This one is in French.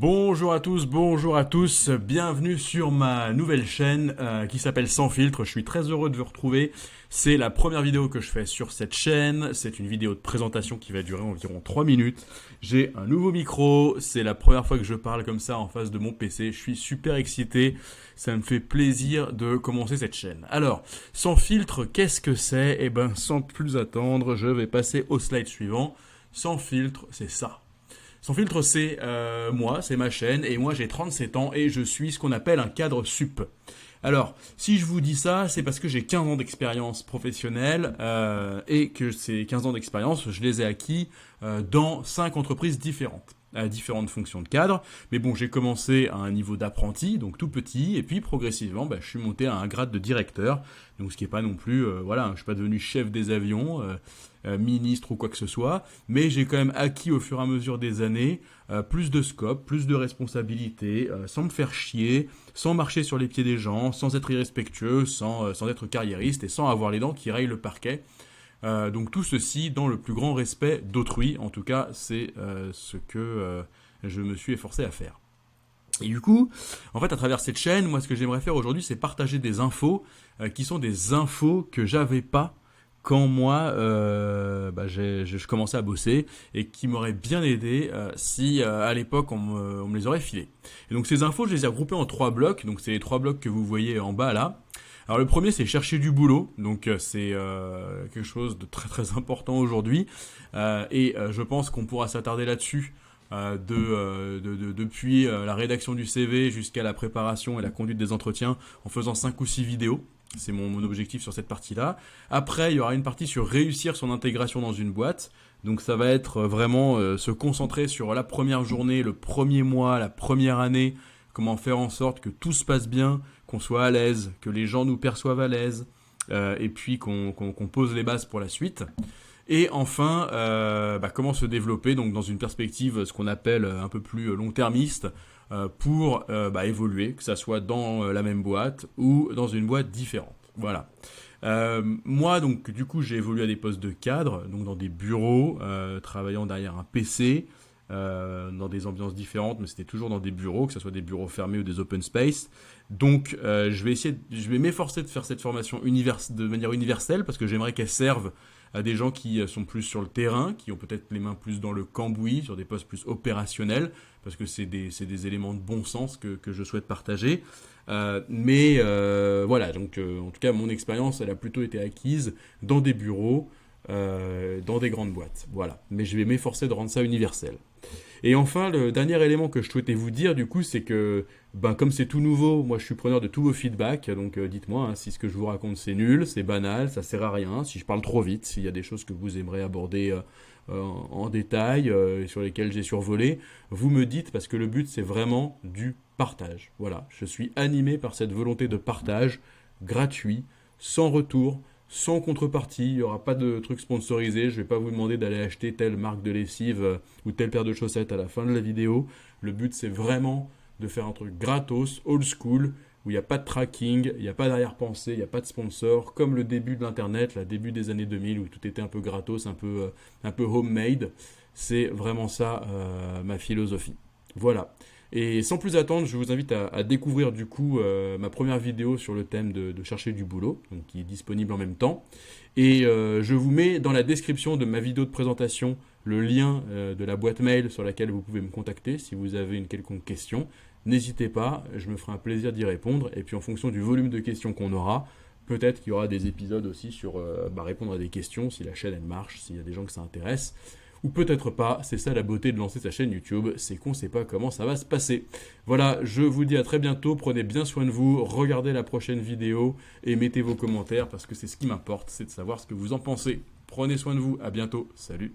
Bonjour à tous, bienvenue sur ma nouvelle chaîne qui s'appelle Sans Filtre. Je suis très heureux de vous retrouver. C'est la première vidéo que je fais sur cette chaîne. C'est une vidéo de présentation qui va durer environ 3 minutes. J'ai un nouveau micro, c'est la première fois que je parle comme ça en face de mon PC. Je suis super excité, ça me fait plaisir de commencer cette chaîne. Alors, Sans Filtre, qu'est-ce que c'est? Eh ben, sans plus attendre, je vais passer au slide suivant. Sans Filtre, c'est ça. Sans Filtre, c'est moi, c'est ma chaîne, et moi j'ai 37 ans et je suis ce qu'on appelle un cadre sup. Alors, si je vous dis ça, c'est parce que j'ai 15 ans d'expérience professionnelle et que ces 15 ans d'expérience, je les ai acquis dans 5 entreprises différentes, à différentes fonctions de cadre. Mais bon, j'ai commencé à un niveau d'apprenti, donc tout petit, et puis progressivement, je suis monté à un grade de directeur, donc ce qui n'est pas non plus, je suis pas devenu chef des avions, ministre ou quoi que ce soit, mais j'ai quand même acquis au fur et à mesure des années plus de scope, plus de responsabilités, sans me faire chier, sans marcher sur les pieds des gens, sans être irrespectueux, sans être carriériste et sans avoir les dents qui rayent le parquet. Donc tout ceci dans le plus grand respect d'autrui, en tout cas c'est ce que je me suis efforcé à faire. Et du coup, en fait, à travers cette chaîne, moi ce que j'aimerais faire aujourd'hui, c'est partager des infos qui sont des infos que j'avais pas quand moi je commençais à bosser et qui m'auraient bien aidé si à l'époque on me les aurait filées. Et donc ces infos, je les ai regroupées en 3 blocs, donc c'est les 3 blocs que vous voyez en bas là. Alors le premier, c'est chercher du boulot, donc c'est quelque chose de très très important aujourd'hui et je pense qu'on pourra s'attarder là-dessus depuis la rédaction du CV jusqu'à la préparation et la conduite des entretiens en faisant 5 ou 6 vidéos. C'est mon objectif sur cette partie-là. Après, il y aura une partie sur réussir son intégration dans une boîte. Donc ça va être vraiment se concentrer sur la première journée, le premier mois, la première année, comment faire en sorte que tout se passe bien, qu'on soit à l'aise, que les gens nous perçoivent à l'aise, et puis qu'on pose les bases pour la suite. Et enfin, comment se développer donc dans une perspective, ce qu'on appelle un peu plus long-termiste, pour évoluer, que ça soit dans la même boîte ou dans une boîte différente. Voilà. Moi, donc, du coup, j'ai évolué à des postes de cadre, donc dans des bureaux, travaillant derrière un PC, dans des ambiances différentes, mais c'était toujours dans des bureaux, que ce soit des bureaux fermés ou des open space. Donc, je vais m'efforcer de faire cette formation de manière universelle, parce que j'aimerais qu'elle serve à des gens qui sont plus sur le terrain, qui ont peut-être les mains plus dans le cambouis, sur des postes plus opérationnels, parce que c'est des éléments de bon sens que je souhaite partager. Voilà, donc en tout cas, mon expérience, elle a plutôt été acquise dans des bureaux, dans des grandes boîtes. Voilà, mais je vais m'efforcer de rendre ça universel. Et enfin, le dernier élément que je souhaitais vous dire, du coup, c'est que, comme c'est tout nouveau, moi je suis preneur de tous vos feedbacks, donc dites-moi si ce que je vous raconte c'est nul, c'est banal, ça sert à rien, si je parle trop vite, s'il y a des choses que vous aimeriez aborder en détail, sur lesquelles j'ai survolé, vous me dites, parce que le but c'est vraiment du partage. Voilà, je suis animé par cette volonté de partage gratuit, sans retour, sans contrepartie, il n'y aura pas de truc sponsorisé, je ne vais pas vous demander d'aller acheter telle marque de lessive ou telle paire de chaussettes à la fin de la vidéo. Le but c'est vraiment de faire un truc gratos, old school, où il n'y a pas de tracking, il n'y a pas d'arrière-pensée, il n'y a pas de sponsor, comme le début de l'internet, le début des années 2000 où tout était un peu gratos, un peu homemade. C'est vraiment ça ma philosophie. Voilà. Et sans plus attendre, je vous invite à découvrir du coup ma première vidéo sur le thème de chercher du boulot, donc qui est disponible en même temps. Et je vous mets dans la description de ma vidéo de présentation le lien de la boîte mail sur laquelle vous pouvez me contacter si vous avez une quelconque question. N'hésitez pas, je me ferai un plaisir d'y répondre. Et puis en fonction du volume de questions qu'on aura, peut-être qu'il y aura des épisodes aussi sur répondre à des questions, si la chaîne elle marche, s'il y a des gens que ça intéresse. Ou peut-être pas, c'est ça la beauté de lancer sa chaîne YouTube, c'est qu'on ne sait pas comment ça va se passer. Voilà, je vous dis à très bientôt, prenez bien soin de vous, regardez la prochaine vidéo et mettez vos commentaires parce que c'est ce qui m'importe, c'est de savoir ce que vous en pensez. Prenez soin de vous, à bientôt, salut.